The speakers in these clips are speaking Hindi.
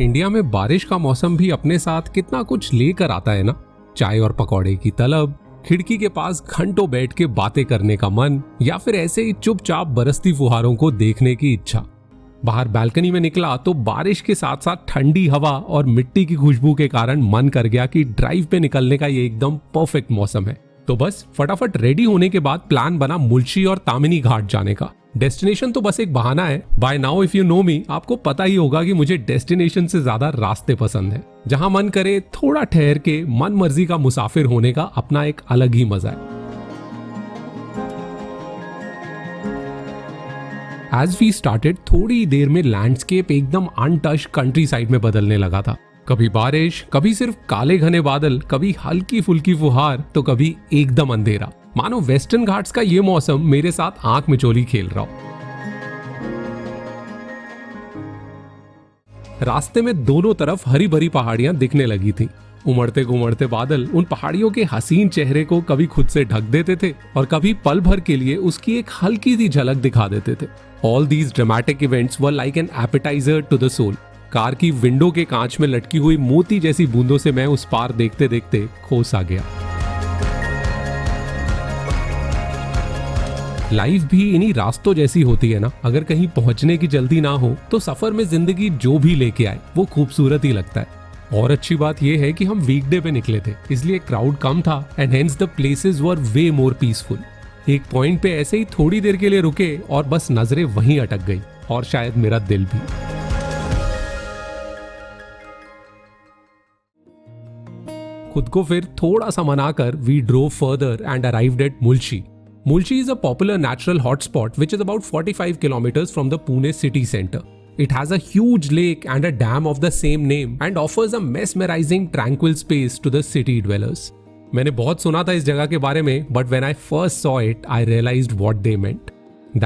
इंडिया में बारिश का मौसम भी अपने साथ कितना कुछ लेकर आता है ना। चाय और पकौड़े की तलब, खिड़की के पास घंटों बैठ के बातें करने का मन, या फिर ऐसे ही चुपचाप बरसती फुहारों को देखने की इच्छा। बाहर बालकनी में निकला तो बारिश के साथ साथ ठंडी हवा और मिट्टी की खुशबू के कारण मन कर गया कि ड्राइव पे निकलने का ये एकदम परफेक्ट मौसम है। तो बस फटाफट रेडी होने के बाद प्लान बना मुल्शी और तामिनी घाट जाने का। डेस्टिनेशन तो बस एक बहाना है। By now if you know me, आपको पता ही होगा कि मुझे डेस्टिनेशन से ज्यादा रास्ते पसंद है। जहां मन करे थोड़ा ठहर के मन मर्जी का मुसाफिर होने का अपना एक अलग ही मजा है। एज वी स्टार्टेड, थोड़ी देर में लैंडस्केप एकदम अनटच्ड कंट्री साइड में बदलने लगा था। कभी बारिश, कभी सिर्फ काले घने बादल, कभी हल्की फुल्की फुहार, तो कभी एकदम अंधेरा। मानो वेस्टर्न घाट्स का ये मौसम मेरे साथ आंख मिचोली खेल रहा हो। रास्ते में दोनों तरफ हरी भरी पहाड़ियां दिखने लगी थी। उमड़ते घुमड़ते बादल उन पहाड़ियों के हसीन चेहरे को कभी खुद से ढक देते थे और कभी पल भर के लिए उसकी एक हल्की सी झलक दिखा देते थे। All these dramatic events were like an appetiser to the soul. Car की विंडो के कांच में लटकी हुई मोती जैसी बूंदों से मैं उस पार देखते देखते खो सा गया। लाइफ भी इन्हीं रास्तों जैसी होती है ना। अगर कहीं पहुंचने की जल्दी ना हो तो सफर में जिंदगी जो भी लेके आए वो खूबसूरत ही लगता है। और अच्छी बात यह है कि हम वीकडे पे निकले थे, इसलिए क्राउड कम था and hence the places were way more peaceful. एक पॉइंट पे ऐसे ही थोड़ी देर के लिए रुके और बस नजरें वहीं अटक गई, और शायद मेरा दिल भी। खुद को फिर थोड़ा सा मनाकर we drove further and arrived at Mulshi. Mulshi is a popular natural hotspot which is about 45 kilometers from the Pune city center. It has a huge lake and a dam of the same name and offers a mesmerizing tranquil space to the city dwellers. मैंने बहुत सुना था इस जगह के बारे में, but when I first saw it, I realized what they meant.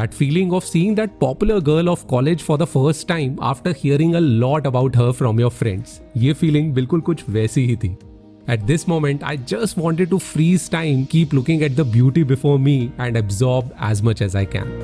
That feeling of seeing that popular girl of college for the first time after hearing a lot about her from your friends. ये feeling बिल्कुल कुछ वैसी ही थी. At this moment, I just wanted to freeze time, keep looking at the beauty before me and absorb as much as I can.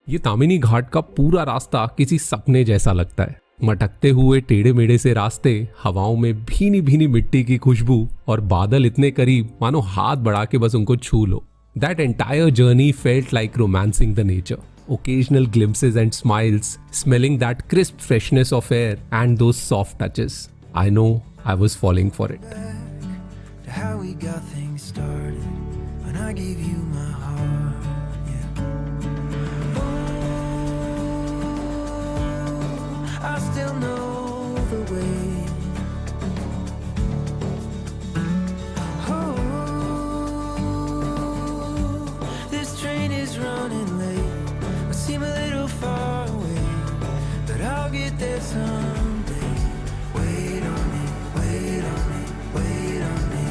ये तामिनी घाट का पूरा रास्ता किसी सपने जैसा लगता है। मटकते हुए टेढ़े मेढ़े से रास्ते, हवाओं में भीनी भीनी मिट्टी की खुशबू और बादल इतने करीब मानो हाथ बढ़ा के बस उनको छू लो। That entire journey felt like romancing the nature. Occasional glimpses and smiles, smelling that crisp freshness of air and those soft touches. I know I was falling for it. How we got things started when I gave you my heart. I still know the way. Oh, this train is running late. I seem a little far away, but I'll get there someday. Wait on me, wait on me, wait on me.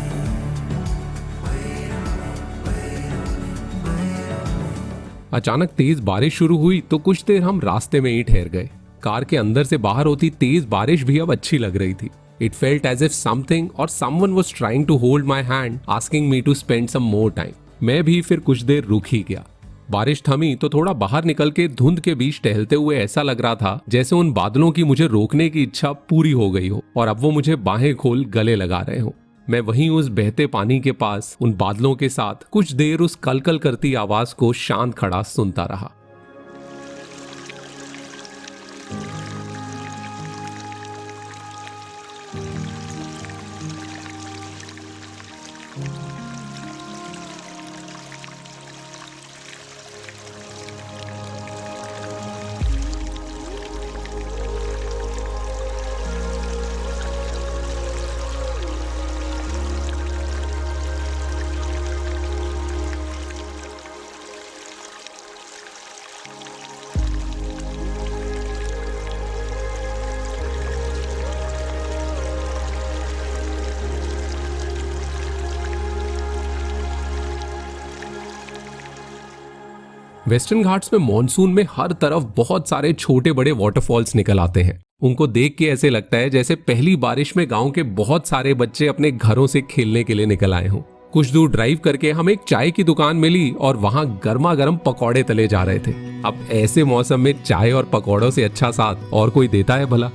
Wait on me, wait on me, wait on me. अचानक तेज बारिश शुरू हुई तो कुछ देर हम रास्ते में ही ठहर गए। कार के अंदर से बाहर होती तेज बारिश भी अब अच्छी लग रही थी। It felt as if something or someone was trying to hold my hand, asking me to spend some more time. मैं भी फिर कुछ देर रुक ही गया। बारिश थमी तो थोड़ा बाहर निकल के धुंध के बीच टहलते हुए ऐसा लग रहा था जैसे उन बादलों की मुझे रोकने की इच्छा पूरी हो गई हो और अब वो मुझे बाहें खोल गले लगा रहे हो। मैं वहीं उस बहते पानी के पास उन बादलों के साथ कुछ देर उस कलकल करती आवाज को शांत खड़ा सुनता रहा। वेस्टर्न घाट्स में मॉनसून में हर तरफ बहुत सारे छोटे बड़े वाटरफॉल्स निकल आते हैं। उनको देख के ऐसे लगता है जैसे पहली बारिश में गांव के बहुत सारे बच्चे अपने घरों से खेलने के लिए निकल आए हों। कुछ दूर ड्राइव करके हमें एक चाय की दुकान मिली और वहां गर्मा गर्म पकौड़े तले जा रहे थे। अब ऐसे मौसम में चाय और पकौड़ों से अच्छा साथ और कोई देता है भला।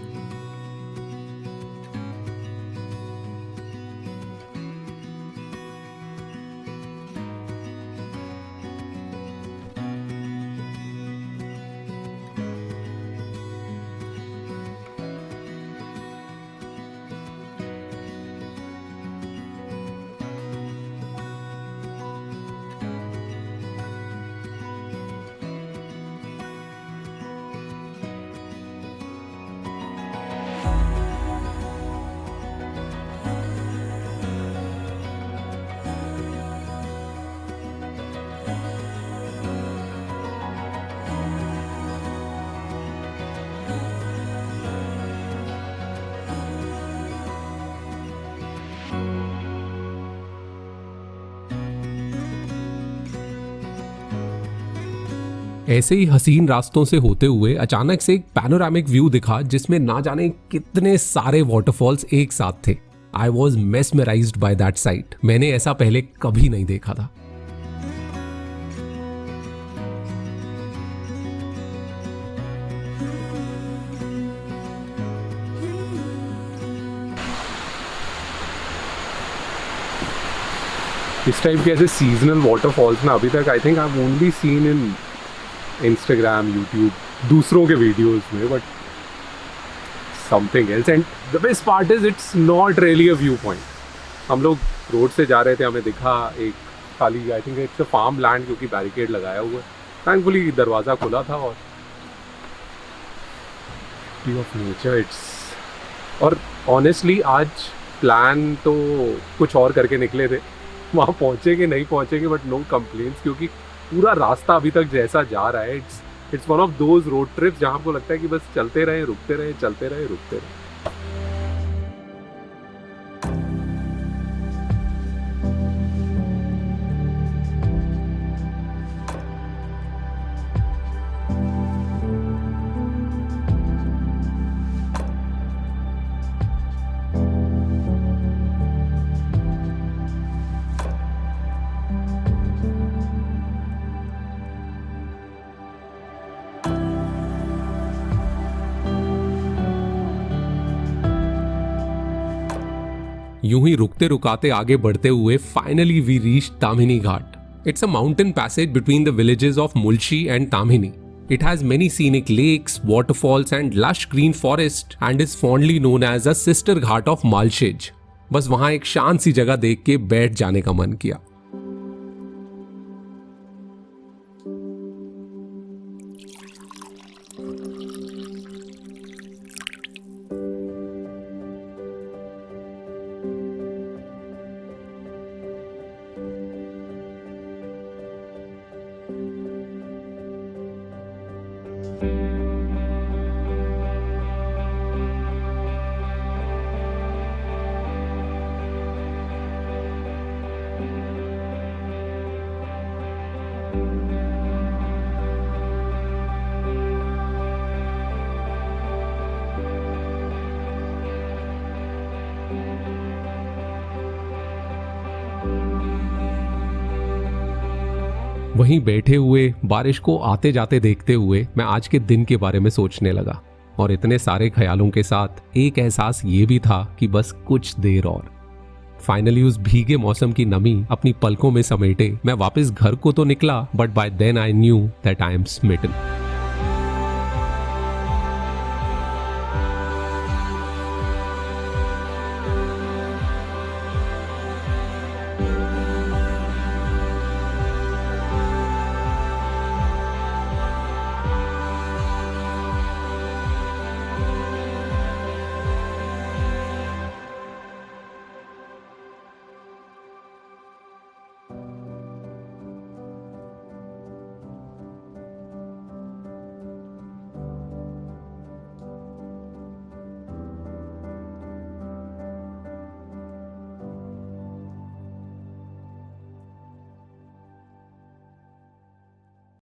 ऐसे ही हसीन रास्तों से होते हुए अचानक से एक पैनोरामिक व्यू दिखा जिसमें ना जाने कितने सारे वाटरफॉल्स एक साथ थे। I was mesmerised by that site. मैंने ऐसा पहले कभी नहीं देखा था। इस टाइप के ऐसे सीजनल वाटरफॉल्स ना अभी तक I think I have only seen in Instagram, YouTube, दूसरों के वीडियोस में, but something else. And the best part is it's not really a view point. हम लोग रोड से जा रहे थे, हमें दिखा एक खाली, I think it's a farmland क्योंकि बैरिकेड लगाया हुआ है। थैंकफुली दरवाज़ा खुला था और ब्यूटी ऑफ नेचर इट्स। और ऑनेस्टली आज प्लान तो कुछ और करके निकले थे, वहाँ पहुँचेंगे नहीं पहुँचेंगे बट नो कंप्लेंट्स, क्योंकि पूरा रास्ता अभी तक जैसा जा रहा है it's one of those road trips जहाँ आपको लगता है कि बस चलते रहे रुकते रहे, चलते रहे रुकते रहे। यूं ही रुकते रुकाते आगे बढ़ते हुए finally we reach Tamhini Ghat. It's a mountain passage between the villages of Mulshi and Tamhini. It has many scenic lakes, waterfalls and lush green forest and is fondly known as a sister Ghat of Malshej. बस वहां एक शांत सी जगह देख के बैठ जाने का मन किया। वहीं बैठे हुए बारिश को आते जाते देखते हुए मैं आज के दिन के बारे में सोचने लगा, और इतने सारे ख्यालों के साथ एक एहसास ये भी था कि बस कुछ देर और। फाइनली उस भीगे मौसम की नमी अपनी पलकों में समेटे मैं वापस घर को तो निकला, but by then I knew that I am Smitten.